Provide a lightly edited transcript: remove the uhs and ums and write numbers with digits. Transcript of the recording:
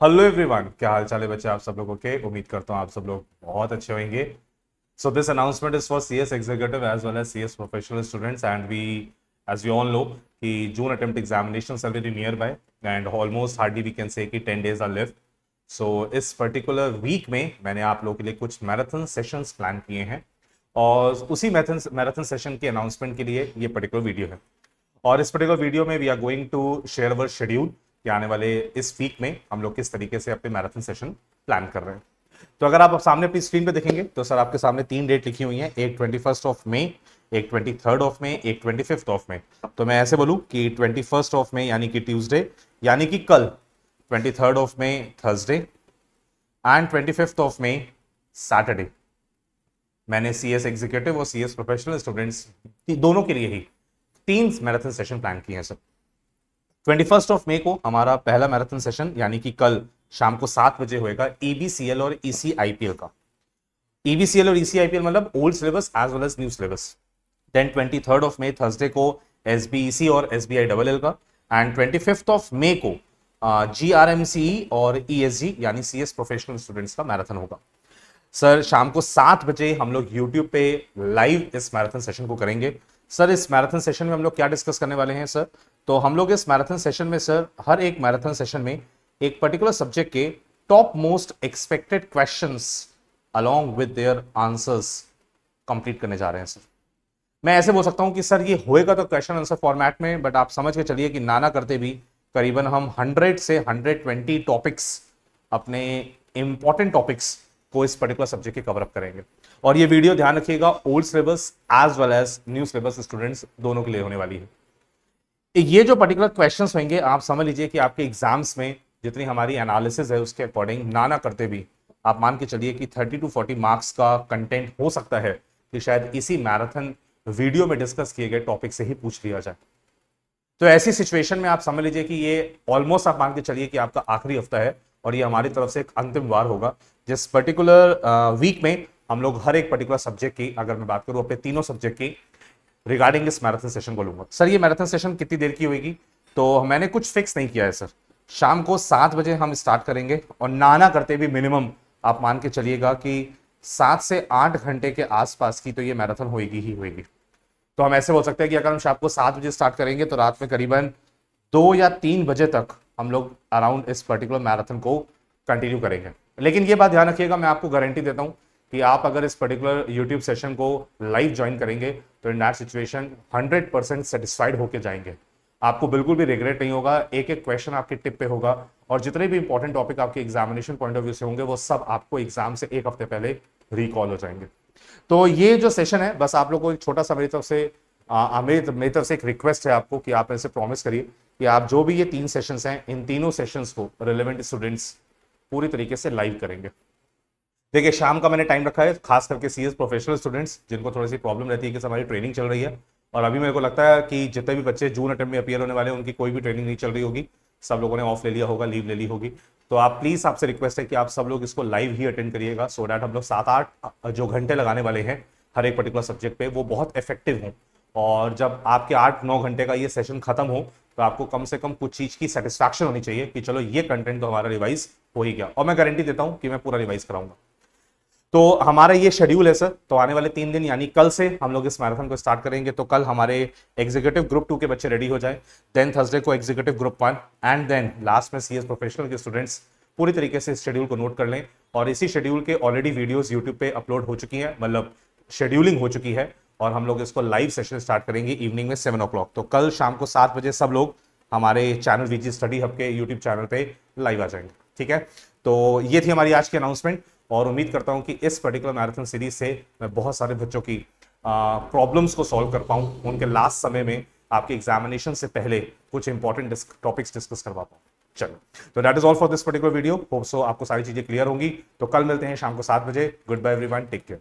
Hello everyone, क्या हाल चाल है बच्चे आप सब लोगों के। उम्मीद करता हूँ आप सब लोग बहुत अच्छे होंगे। So this announcement is for CS executive as well as CS professional students and we as we all know कि June attempt examinations are very near by and almost hardly we can say कि 10 days are left. सो इस particular week में मैंने आप लोगों के लिए कुछ मैराथन सेशंस प्लान किए हैं और उसी मैराथन सेशन के अनाउंसमेंट के लिए ये पर्टिकुलर वीडियो है। और इस पर्टिकुलर वीडियो में we are going to share our schedule कि आने वाले इस वीक में हम लोग किस तरीके से अपने मैराथन सेशन प्लान कर रहे हैं। तो अगर आप सामने अपनी स्क्रीन पे देखेंगे तो सर आपके सामने 3 डेट लिखी हुई हैं, एक 21 मई, एक 23 मई, एक 25 मई। तो मैं ऐसे बोलूं कि 21 मई यानी कि ट्यूसडे यानी कि कल, 23 मई थर्सडे एंड 25 मई सैटरडे मैंने सीएस एग्जीक्यूटिव और सीएस प्रोफेशनल स्टूडेंट्स दोनों के लिए ही 3 मैराथन सेशन प्लान किए हैं सर। 21 मई को हमारा पहला मैराथन सेशन यानी कि कल शाम को 7 बजे होएगा ईबीसीएल और ईसीआईपीएल का। ईबीसीएल और ईसीआईपीएल मतलब old syllabus as well as new syllabus. Then 23 मई थर्सडे को एसबीईसी और एसबीआई डबल एल का एंड 25 मई को जीआरएमसीई और ईएसजी यानी सीएस प्रोफेशनल स्टूडेंट्स का मैराथन होगा। सर शाम को 7 बजे हम लोग यूट्यूब पे लाइव इस मैराथन सेशन को करेंगे। सर इस मैराथन सेशन में हम लोग क्या डिस्कस करने वाले हैं सर? तो हम लोग इस मैराथन सेशन में सर हर एक मैराथन सेशन में एक पर्टिकुलर सब्जेक्ट के top most expected questions along with their answers complete करने जा रहे हैं सर। मैं ऐसे बोल सकता हूं कि सर ये होएगा तो क्वेश्चन आंसर फॉर्मेट में, बट आप समझ के चलिए कि नाना करते भी करीबन हम 100 से 120 टॉपिक्स, अपने इंपॉर्टेंट टॉपिक्स को इस पर्टिकुलर सब्जेक्ट के कवर अप करेंगे। और ये वीडियो ध्यान रखिएगा old syllabus as well as new syllabus students दोनों के लिए होने वाली है। ये जो पर्टिकुलर क्वेश्चंस होंगे आप समझ लीजिए कि आपके एग्जाम्स में जितनी हमारी एनालिसिस है उसके अकॉर्डिंग ना ना करते भी आप मान के चलिए कि 30 to 40 मार्क्स का कंटेंट हो सकता है कि शायद इसी मैराथन वीडियो में डिस्कस किए गए टॉपिक से ही पूछ लिया जाए। तो ऐसी सिचुएशन में आप समझ लीजिए कि ये ऑलमोस्ट आप मान के चलिए कि आपका आखिरी हफ्ता है और ये हमारी तरफ से एक अंतिम वार होगा जिस पर्टिकुलर वीक में हम लोग हर एक पर्टिकुलर सब्जेक्ट की, अगर मैं बात करूं अपने तीनों सब्जेक्ट की रिगार्डिंग इस मैराथन सेशन को लूंगा। सर ये मैराथन सेशन कितनी देर की होगी? तो मैंने कुछ फिक्स नहीं किया है सर। शाम को 7 बजे हम स्टार्ट करेंगे और नाना करते भी मिनिमम आप मान के चलिएगा कि 7 से 8 घंटे के आसपास की तो ये मैराथन होगी ही होगी। तो हम ऐसे बोल सकते हैं कि अगर हम शाम को 7 बजे स्टार्ट करेंगे तो रात में करीबन 2 या 3 बजे तक हम लोग अराउंड इस पर्टिकुलर मैराथन को कंटिन्यू करेंगे। लेकिन ये बात ध्यान रखिएगा, मैं आपको गारंटी देता हूं कि आप अगर इस पर्टिकुलर यूट्यूब सेशन को लाइव ज्वाइन करेंगे तो इन दैट सिचुएशन 100% सेटिस्फाइड होकर जाएंगे। आपको बिल्कुल भी रिग्रेट नहीं होगा, एक एक क्वेश्चन आपके टिप पे होगा और जितने भी इंपॉर्टेंट टॉपिक आपके एग्जामिनेशन पॉइंट ऑफ व्यू से होंगे वो सब आपको एग्जाम से एक हफ्ते पहले रिकॉल हो जाएंगे। तो ये जो सेशन है बस आप लोग को एक छोटा सा मेरी तरफ से मेरी तरफ से एक रिक्वेस्ट है आपको कि आप ऐसे प्रॉमिस करिए कि आप जो भी ये 3 सेशंस हैं इन तीनों सेशंस को रिलेवेंट स्टूडेंट्स पूरी तरीके से लाइव करेंगे। देखिए शाम का मैंने टाइम रखा है खास करके सीएस प्रोफेशनल स्टूडेंट्स जिनको थोड़ी सी प्रॉब्लम रहती है कि हमारी ट्रेनिंग चल रही है और अभी मेरे को लगता है कि जितने भी बच्चे जून अटेम्प्ट में अपीयर होने वाले हैं उनकी कोई भी ट्रेनिंग नहीं चल रही होगी, सब लोगों ने ऑफ ले लिया होगा, लीव ले ली होगी। तो आप प्लीज आपसे रिक्वेस्ट है कि आप सब लोग इसको लाइव ही अटेंड करिएगा सो डैट हम लोग 7-8 जो घंटे लगाने वाले हैं हर एक पर्टिकुलर सब्जेक्ट पे वो बहुत इफेक्टिव हों और जब आपके 8-9 घंटे का ये सेशन खत्म हो तो आपको कम से कम कुछ चीज की सेटिस्फैक्शन होनी चाहिए कि चलो ये कंटेंट तो हमारा रिवाइज हो ही गया और मैं गारंटी देता हूं कि मैं पूरा रिवाइज कराऊंगा। तो हमारा ये शेड्यूल है सर। तो आने वाले 3 दिन यानी कल से हम लोग इस मैराथन को स्टार्ट करेंगे। तो कल हमारे एग्जीक्यूटिव ग्रुप 2 के बच्चे रेडी हो जाए, देन थर्सडे को executive group 1 and then last में सीएस प्रोफेशनल के स्टूडेंट्स पूरी तरीके से इस शेड्यूल को नोट कर लें। और इसी शेड्यूल के ऑलरेडी वीडियोस यूट्यूब पे अपलोड हो चुकी हैं, मतलब शेड्यूलिंग हो चुकी है और हम लोग इसको लाइव सेशन स्टार्ट करेंगे इवनिंग में 7 o'clock। तो कल शाम को 7 बजे सब लोग हमारे चैनल वीजी स्टडी हब के यूट्यूब चैनल पे लाइव आ जाएंगे। ठीक है, तो ये थी हमारी आज की अनाउंसमेंट और उम्मीद करता हूं कि इस पर्टिकुलर मैराथन सीरीज से मैं बहुत सारे बच्चों की प्रॉब्लम्स को सॉल्व कर पाऊं, उनके लास्ट समय में आपके एग्जामिनेशन से पहले कुछ इंपॉर्टेंट टॉपिक्स डिस्कस करवा पाऊं। चलो, तो that is all for this particular video. Hope so आपको सारी चीजें क्लियर होंगी। तो कल मिलते हैं शाम को 7 बजे। Good bye everyone, take care.